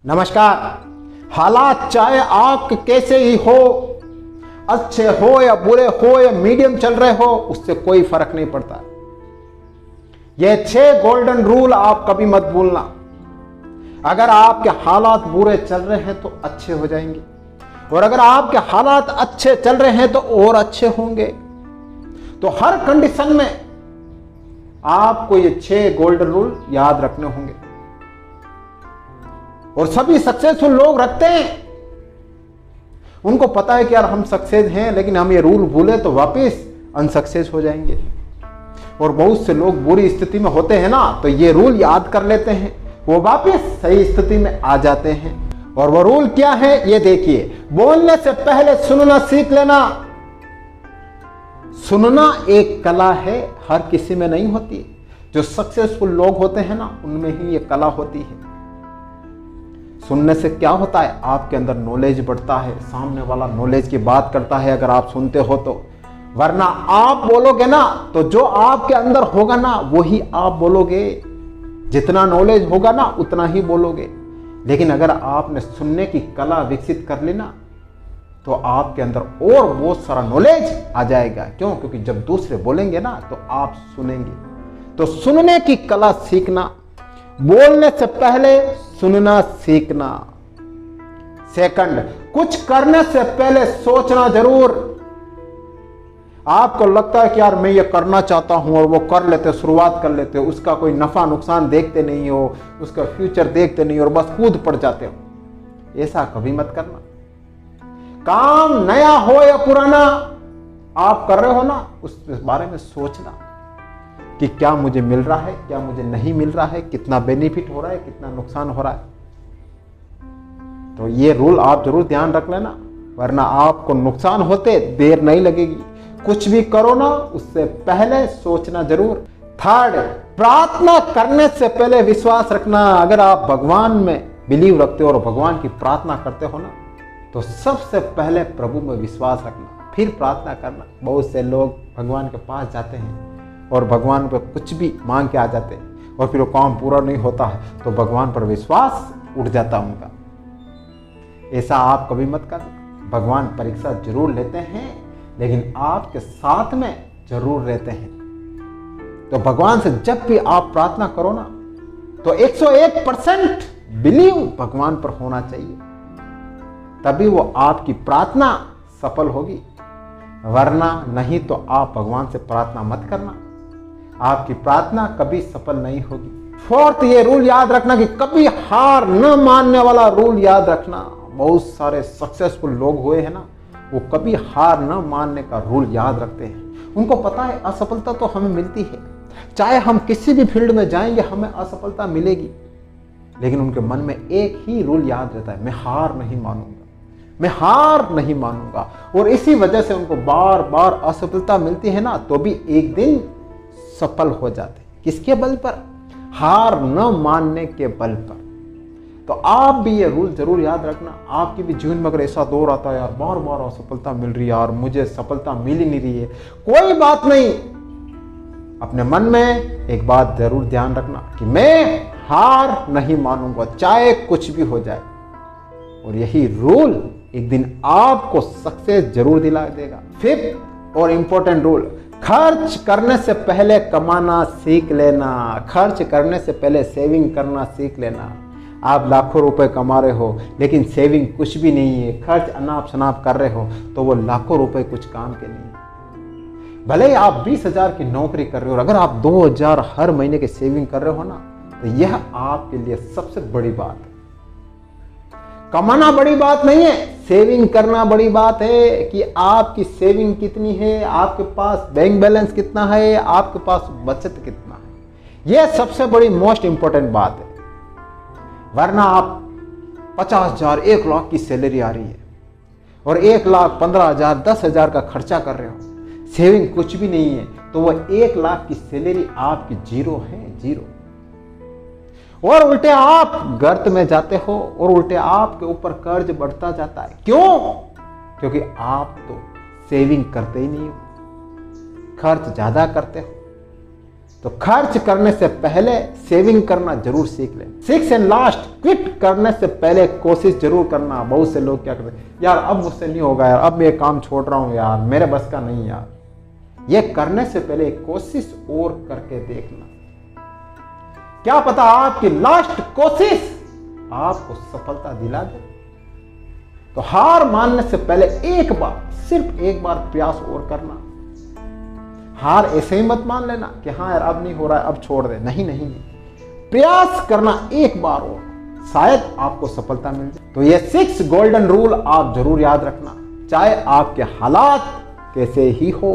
नमस्कार। हालात चाहे आपके कैसे ही हो, अच्छे हो या बुरे हो या मीडियम चल रहे हो, उससे कोई फर्क नहीं पड़ता। ये 6 गोल्डन रूल आप कभी मत भूलना। अगर आपके हालात बुरे चल रहे हैं तो अच्छे हो जाएंगे, और अगर आपके हालात अच्छे चल रहे हैं तो और अच्छे होंगे। तो हर कंडीशन में आपको ये 6 गोल्डन रूल याद रखने होंगे, और सभी सक्सेसफुल लोग रखते हैं। उनको पता है कि यार हम सक्सेस हैं, लेकिन हम ये रूल भूले तो वापस अनसक्सेस हो जाएंगे। और बहुत से लोग बुरी स्थिति में होते हैं ना, तो ये रूल याद कर लेते हैं, वो वापस सही स्थिति में आ जाते हैं। और वो रूल क्या है ये देखिए। बोलने से पहले सुनना सीख लेना। सुनना एक कला है, हर किसी में नहीं होती। जो सक्सेसफुल लोग होते हैं ना, उनमें ही ये कला होती है। सुनने से क्या होता है, आपके अंदर नॉलेज बढ़ता है, सामने वाला नॉलेज की बात करता है अगर आप सुनते हो तो। वरना आप बोलोगे ना, तो जो आपके अंदर होगा ना वही आप बोलोगे। जितना नॉलेज होगा ना उतना ही बोलोगे। लेकिन अगर आपने सुनने की कला विकसित कर ली ना, तो आपके अंदर और बहुत सारा नॉलेज आ जाएगा। क्यों? क्योंकि जब दूसरे बोलेंगे ना तो आप सुनेंगे। तो सुनने की कला सीखना, बोलने से पहले सुनना सीखना। सेकंड, कुछ करने से पहले सोचना जरूर। आपको लगता है कि यार मैं ये करना चाहता हूं, और वो कर लेते, शुरुआत कर लेते हो, उसका कोई नफा नुकसान देखते नहीं हो, उसका फ्यूचर देखते नहीं हो, और बस कूद पड़ जाते हो। ऐसा कभी मत करना। काम नया हो या पुराना आप कर रहे हो ना, उस बारे में सोचना कि क्या मुझे मिल रहा है, क्या मुझे नहीं मिल रहा है, कितना बेनिफिट हो रहा है, कितना नुकसान हो रहा है। तो ये रूल आप जरूर ध्यान रख लेना, वरना आपको नुकसान होते देर नहीं लगेगी। कुछ भी करो ना, उससे पहले सोचना जरूर। थर्ड, प्रार्थना करने से पहले विश्वास रखना। अगर आप भगवान में बिलीव रखते हो और भगवान की प्रार्थना करते हो ना, तो सबसे पहले प्रभु में विश्वास रखना, फिर प्रार्थना करना। बहुत से लोग भगवान के पास जाते हैं और भगवान पर कुछ भी मांग के आ जाते हैं, और फिर वो काम पूरा नहीं होता है तो भगवान पर विश्वास उठ जाता है उनका। ऐसा आप कभी मत करना। भगवान परीक्षा जरूर लेते हैं, लेकिन आपके साथ में जरूर रहते हैं। तो भगवान से जब भी आप प्रार्थना करो ना, तो 101% बिलीव भगवान पर होना चाहिए, तभी वो आपकी प्रार्थना सफल होगी। वरना नहीं तो आप भगवान से प्रार्थना मत करना, आपकी प्रार्थना कभी सफल नहीं होगी। फोर्थ, ये रूल याद रखना कि कभी हार न मानने वाला रूल याद रखना। बहुत सारे सक्सेसफुल लोग हुए हैं ना, वो कभी हार न मानने का रूल याद रखते हैं। उनको पता है असफलता तो हमें मिलती है, चाहे हम किसी भी फील्ड में जाएंगे हमें असफलता मिलेगी। लेकिन उनके मन में एक ही रूल याद रहता है, मैं हार नहीं मानूंगा, मैं हार नहीं मानूंगा। और इसी वजह से उनको बार बार असफलता मिलती है ना, तो भी एक दिन सफल हो जाते। किसके बल पर? हार न मानने के बल पर। तो आप भी ये रूल जरूर याद रखना। आपके भी जीवन में अगर ऐसा दौर आता है, यार बार बार असफलता मिल रही है, यार मुझे सफलता मिल ही नहीं रही है, कोई बात नहीं। अपने मन में एक बात जरूर ध्यान रखना कि मैं हार नहीं मानूंगा, चाहे कुछ भी हो जाए। और यही रूल एक दिन आपको सक्सेस जरूर दिला देगा। फिफ्थ और इंपॉर्टेंट रूल, खर्च करने से पहले कमाना सीख लेना। खर्च करने से पहले सेविंग करना सीख लेना। आप लाखों रुपए कमा रहे हो, लेकिन सेविंग कुछ भी नहीं है, खर्च अनाप शनाप कर रहे हो, तो वो लाखों रुपए कुछ काम के नहीं। भले ही आप 20,000 की नौकरी कर रहे हो, और अगर आप 2,000 हर महीने की सेविंग कर रहे हो ना, तो यह आपके लिए सबसे बड़ी बात है। कमाना बड़ी बात नहीं है, सेविंग करना बड़ी बात है। कि आपकी सेविंग कितनी है, आपके पास बैंक बैलेंस कितना है, आपके पास बचत कितना है, यह सबसे बड़ी मोस्ट इंपॉर्टेंट बात है। वरना आप 50,000 1 लाख की सैलरी आ रही है, और 1 लाख 15,000 10,000 का खर्चा कर रहे हो, सेविंग कुछ भी नहीं है, तो वह 1 लाख की सैलरी आपकी जीरो है, जीरो। और उल्टे आप गर्त में जाते हो, और उल्टे आपके ऊपर कर्ज बढ़ता जाता है। क्यों? क्योंकि आप तो सेविंग करते ही नहीं हो, खर्च ज्यादा करते हो। तो खर्च करने से पहले सेविंग करना जरूर सीख लें। 6 एंड लास्ट, क्विट करने से पहले कोशिश जरूर करना। बहुत से लोग क्या करते हैं, यार अब मुझसे नहीं होगा यार, अब मैं ये काम छोड़ रहा हूं यार, मेरे बस का नहीं यार। ये करने से पहले कोशिश और करके देखना, क्या पता आपकी लास्ट कोशिश आपको सफलता दिला दे। तो हार मानने से पहले एक बार, सिर्फ एक बार प्रयास और करना। हार ऐसे ही मत मान लेना कि हाँ यार अब नहीं हो रहा है, अब छोड़ दे। नहीं नहीं, प्रयास करना एक बार और, शायद आपको सफलता मिल जाए। तो ये 6 गोल्डन रूल आप जरूर याद रखना, चाहे आपके हालात कैसे ही हो।